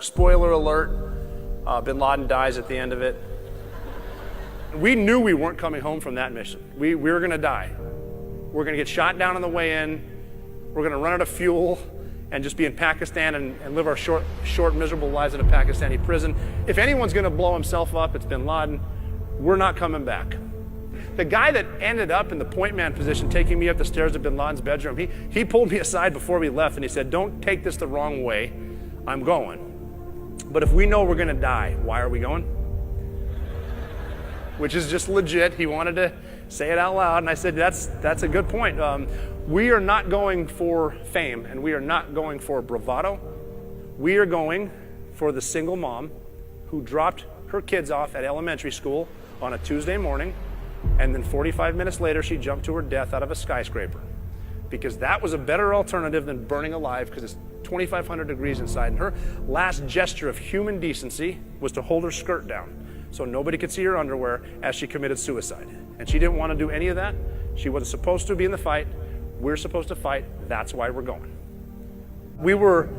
Spoiler alert, bin Laden dies at the end of it. We knew we weren't coming home from that mission. We were going to die. We're going to get shot down on the way in. We're going to run out of fuel and just be in Pakistan and live our short, miserable lives in a Pakistani prison. If anyone's going to blow himself up, it's bin Laden. We're not coming back. The guy that ended up in the point man position taking me up the stairs to bin Laden's bedroom, he pulled me aside before we left and he said, "Don't take this the wrong way. I'm going. But if we know we're going to die, why are we going?" Which is just legit. He wanted to say it out loud, and I said, that's a good point. We are not going for fame, and we are not going for bravado. We are going for the single mom who dropped her kids off at elementary school on a Tuesday morning, and then 45 minutes later, she jumped to her death out of a skyscraper. Because that was a better alternative than burning alive, because it's 2,500 degrees inside. And her last gesture of human decency was to hold her skirt down so nobody could see her underwear as she committed suicide. And she didn't want to do any of that. She wasn't supposed to be in the fight. We're supposed to fight. That's why we're going. We were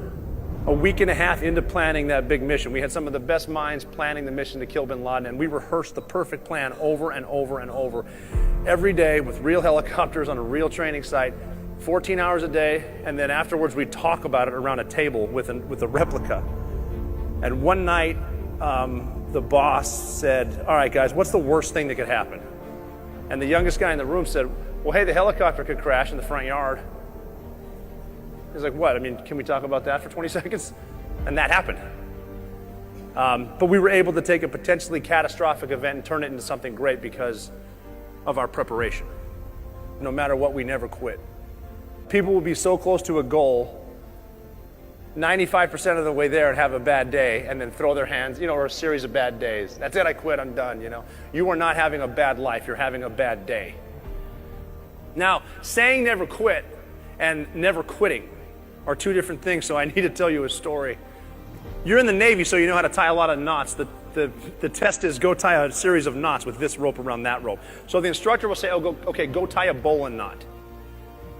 a week and a half into planning that big mission. We had some of the best minds planning the mission to kill bin Laden, and we rehearsed the perfect plan over and over and over every day with real helicopters on a real training site, 14 hours a day, and then afterwards we'd talk about it around a table with a replica. And one night, the boss said, "All right, guys, what's the worst thing that could happen?" And the youngest guy in the room said, "Well, hey, the helicopter could crash in the front yard." He's like, "What? I mean, can we talk about that for 20 seconds? And that happened. But we were able to take a potentially catastrophic event and turn it into something great because of our preparation. No matter what, we never quit. People will be so close to a goal, 95% of the way there, and have a bad day and then throw their hands, or a series of bad days. That's it, I quit, I'm done, You are not having a bad life, you're having a bad day. Now, saying never quit and never quitting are two different things, so I need to tell you a story. You're in the Navy, so you know how to tie a lot of knots. The test is go tie a series of knots with this rope around that rope. So the instructor will say, go tie a bowline knot.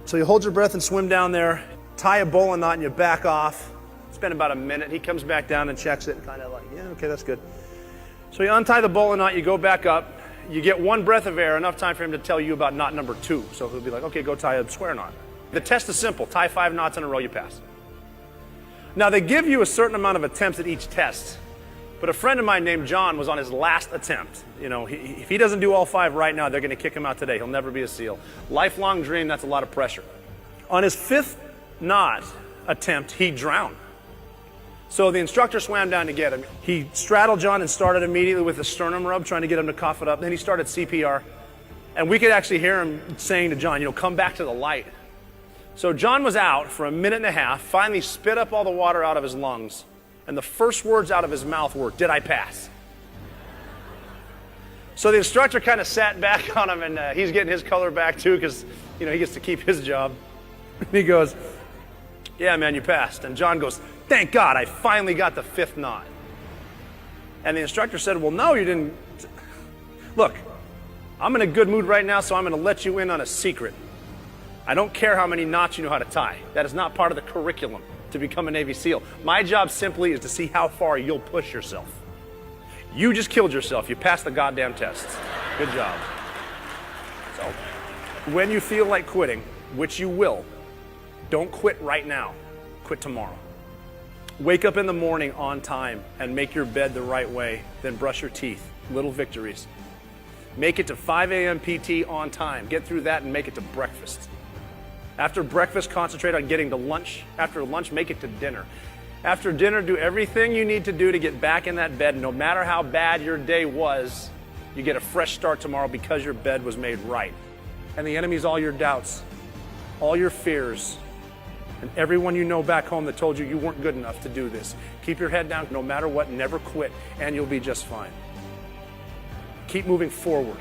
So you hold your breath and swim down there, tie a bowline knot, and you back off. Spend about a minute. He comes back down and checks it, and kind of like, yeah, okay, that's good. So you untie the bowline knot, you go back up, you get one breath of air, enough time for him to tell you about knot number 2. So he'll be like, okay, go tie a square knot. The test is simple. Tie 5 knots in a row, you pass. Now, they give you a certain amount of attempts at each test, but a friend of mine named John was on his last attempt. If he doesn't do all 5 right now, they're going to kick him out today. He'll never be a SEAL. Lifelong dream, that's a lot of pressure. On his 5th knot attempt, he drowned. So the instructor swam down to get him. He straddled John and started immediately with a sternum rub, trying to get him to cough it up. Then he started CPR. And we could actually hear him saying to John, come back to the light. So John was out for a minute and a half, finally spit up all the water out of his lungs. And the first words out of his mouth were, "Did I pass?" So the instructor kind of sat back on him, and he's getting his color back too, because he gets to keep his job. He goes, "Yeah, man, you passed." And John goes, "Thank God, I finally got the 5th knot." And the instructor said, "Well, no, you didn't. Look, I'm in a good mood right now, so I'm going to let you in on a secret. I don't care how many knots you know how to tie. That is not part of the curriculum to become a Navy SEAL. My job simply is to see how far you'll push yourself. You just killed yourself. You passed the goddamn test. Good job." So, when you feel like quitting, which you will, don't quit right now. Quit tomorrow. Wake up in the morning on time and make your bed the right way, then brush your teeth. Little victories. Make it to 5 a.m. PT on time. Get through that and make it to breakfast. After breakfast, concentrate on getting to lunch. After lunch, make it to dinner. After dinner, do everything you need to do to get back in that bed. No matter how bad your day was, you get a fresh start tomorrow because your bed was made right. And the enemy's all your doubts, all your fears, and everyone you know back home that told you weren't good enough to do this. Keep your head down no matter what, never quit, and you'll be just fine. Keep moving forward.